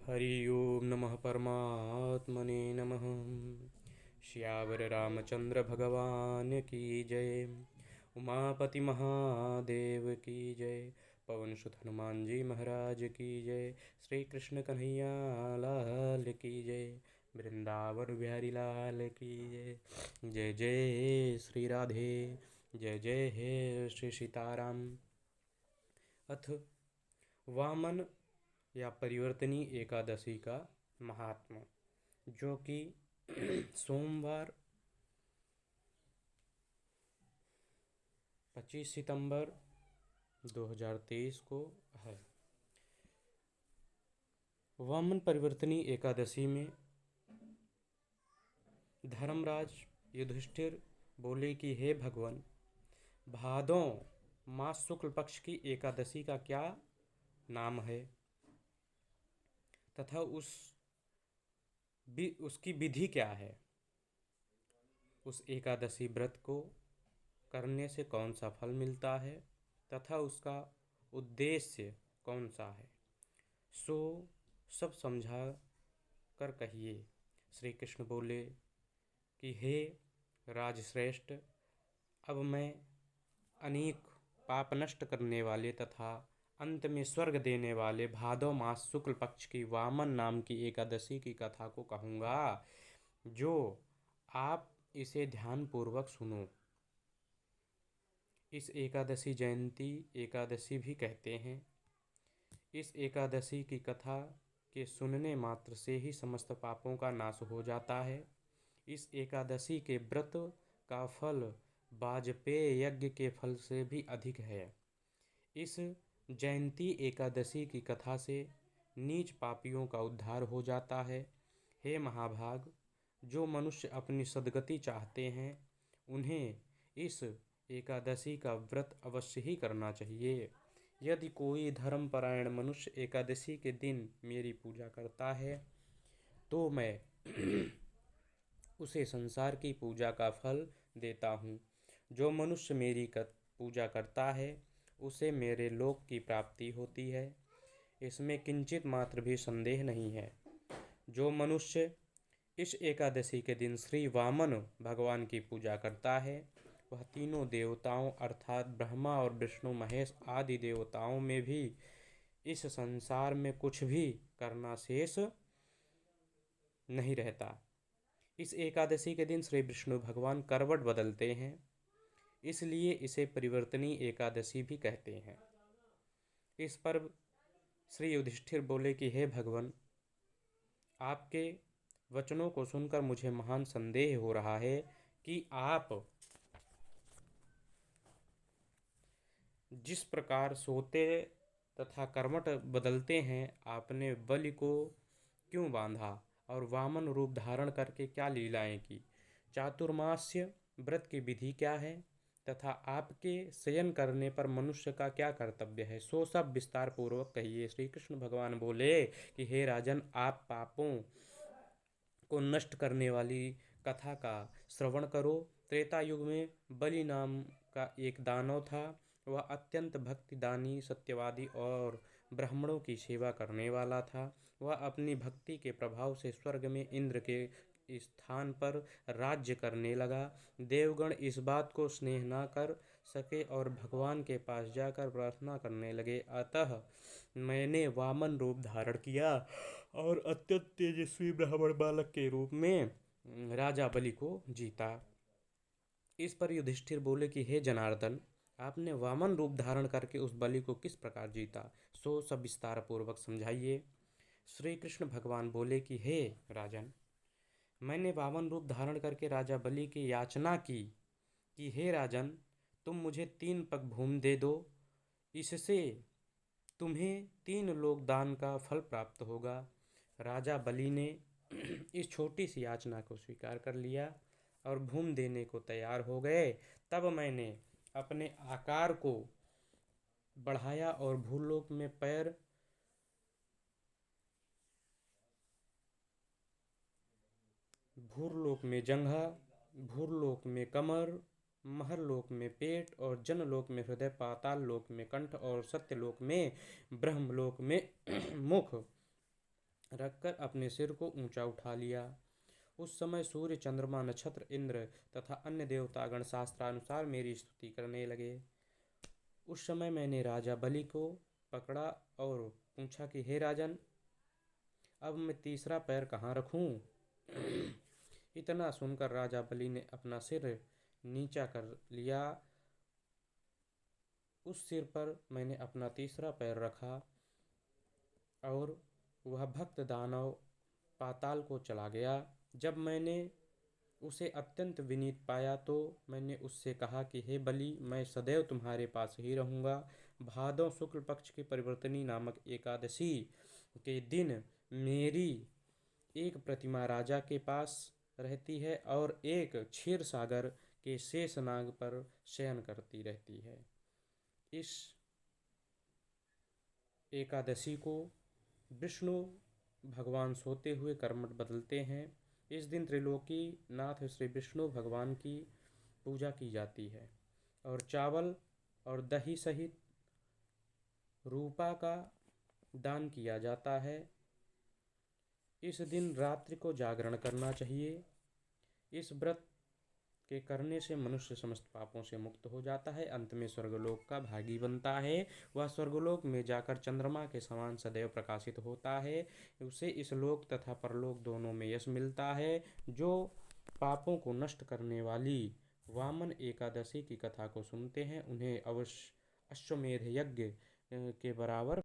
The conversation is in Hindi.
हरि ओम नमः परमात्मने नमः। श्यावर रामचंद्र भगवान की जय। उमापति महादेव की जय। पवन सुत हनुमान जी महाराज की जय। श्री कृष्ण कन्हैया लाल की जय। वृंदावन बिहारी लाल की जय। जय जय श्री राधे। जय जय हे श्री सीताराम। अथ वामन या परिवर्तनी एकादशी का महात्मा, जो कि सोमवार 25 सितंबर 2023 को है। वामन परिवर्तनी एकादशी में धर्मराज युधिष्ठिर बोले कि हे भगवान, भादों मास शुक्ल पक्ष की एकादशी का क्या नाम है तथा उसकी विधि क्या है। उस एकादशी व्रत को करने से कौन सा फल मिलता है तथा उसका उद्देश्य कौन सा है, सो सब समझा कर कहिए। श्री कृष्ण बोले कि हे राजश्रेष्ठ, अब मैं अनेक पाप नष्ट करने वाले तथा अंत में स्वर्ग देने वाले भादो मास शुक्ल पक्ष की वामन नाम की एकादशी की कथा को कहूँगा, जो आप इसे ध्यानपूर्वक सुनो। इस एकादशी जयंती एकादशी भी कहते हैं। इस एकादशी की कथा के सुनने मात्र से ही समस्त पापों का नाश हो जाता है। इस एकादशी के व्रत का फल वाजपेय यज्ञ के फल से भी अधिक है। इस जयंती एकादशी की कथा से नीच पापियों का उद्धार हो जाता है। हे महाभाग, जो मनुष्य अपनी सद्गति चाहते हैं उन्हें इस एकादशी का व्रत अवश्य ही करना चाहिए। यदि कोई धर्मपरायण मनुष्य एकादशी के दिन मेरी पूजा करता है तो मैं उसे संसार की पूजा का फल देता हूँ। जो मनुष्य मेरी पूजा करता है उसे मेरे लोक की प्राप्ति होती है, इसमें किंचित मात्र भी संदेह नहीं है। जो मनुष्य इस एकादशी के दिन श्री वामन भगवान की पूजा करता है वह तीनों देवताओं अर्थात ब्रह्मा और विष्णु महेश आदि देवताओं में भी इस संसार में कुछ भी करना शेष नहीं रहता। इस एकादशी के दिन श्री विष्णु भगवान करवट बदलते हैं, इसलिए इसे परिवर्तनी एकादशी भी कहते हैं। इस पर श्री युधिष्ठिर बोले कि हे भगवान, आपके वचनों को सुनकर मुझे महान संदेह हो रहा है कि आप जिस प्रकार सोते तथा कर्मठ बदलते हैं, आपने बलि को क्यों बांधा और वामन रूप धारण करके क्या लीलाएं की। चातुर्मास्य व्रत की विधि क्या है तथा आपके शयन करने पर मनुष्य का क्या कर्तव्य है, सो सब विस्तार पूर्वक कहिए। श्री कृष्ण भगवान बोले कि हे राजन, आप पापों को नष्ट करने वाली कथा का श्रवण करो। त्रेता युग में बलि नाम का एक दानव था। वह अत्यंत भक्तिदानी, सत्यवादी और ब्राह्मणों की सेवा करने वाला था। वह अपनी भक्ति के प्रभाव से स्वर्ग में इंद्र के स्थान पर राज्य करने लगा। देवगण इस बात को स्नेह न कर सके और भगवान के पास जाकर प्रार्थना करने लगे। अतः मैंने वामन रूप धारण किया और अत्यंत तेजस्वी ब्राह्मण बालक के रूप में राजा बलि को जीता। इस पर युधिष्ठिर बोले कि हे जनार्दन, आपने वामन रूप धारण करके उस बलि को किस प्रकार जीता, सो सब विस्तार पूर्वक समझाइए। श्री कृष्ण भगवान बोले कि हे राजन, मैंने वामन रूप धारण करके राजा बलि की याचना की कि हे राजन, तुम मुझे 3 पग भूमि दे दो, इससे तुम्हें 3 लोक दान का फल प्राप्त होगा। राजा बलि ने इस छोटी सी याचना को स्वीकार कर लिया और भूमि देने को तैयार हो गए। तब मैंने अपने आकार को बढ़ाया और भूलोक में पैर, भूरलोक में जंघा, भूरलोक में कमर, महरलोक में पेट और जनलोक में हृदय, पाताल लोक में कंठ और सत्यलोक में ब्रह्मलोक में मुख रखकर अपने सिर को ऊंचा उठा लिया। उस समय सूर्य, चंद्रमा, नक्षत्र, इंद्र तथा अन्य देवतागण शास्त्रानुसार मेरी स्तुति करने लगे। उस समय मैंने राजा बलि को पकड़ा और पूछा कि हे राजन, अब मैं तीसरा पैर कहाँ रखूं? इतना सुनकर राजा बलि ने अपना सिर नीचा कर लिया। उस सिर पर मैंने अपना तीसरा पैर रखा और वह भक्त दानव पाताल को चला गया। जब मैंने उसे अत्यंत विनीत पाया तो मैंने उससे कहा कि हे बलि, मैं सदैव तुम्हारे पास ही रहूँगा। भादों शुक्ल पक्ष की परिवर्तनी नामक एकादशी के दिन मेरी एक प्रतिमा राजा के पास रहती है और एक क्षीर सागर के शेष नाग पर शयन करती रहती है। इस एकादशी को विष्णु भगवान सोते हुए कर्मठ बदलते हैं। इस दिन त्रिलोकी नाथ श्री विष्णु भगवान की पूजा की जाती है और चावल और दही सहित रूपा का दान किया जाता है। इस दिन रात्रि को जागरण करना चाहिए। इस व्रत के करने से मनुष्य समस्त पापों से मुक्त हो जाता है, अंत में स्वर्गलोक का भागी बनता है। वह स्वर्गलोक में जाकर चंद्रमा के समान सदैव प्रकाशित होता है। उसे इस लोक तथा परलोक दोनों में यश मिलता है। जो पापों को नष्ट करने वाली वामन एकादशी की कथा को सुनते हैं उन्हें अवश्य अश्वमेध यज्ञ के बराबर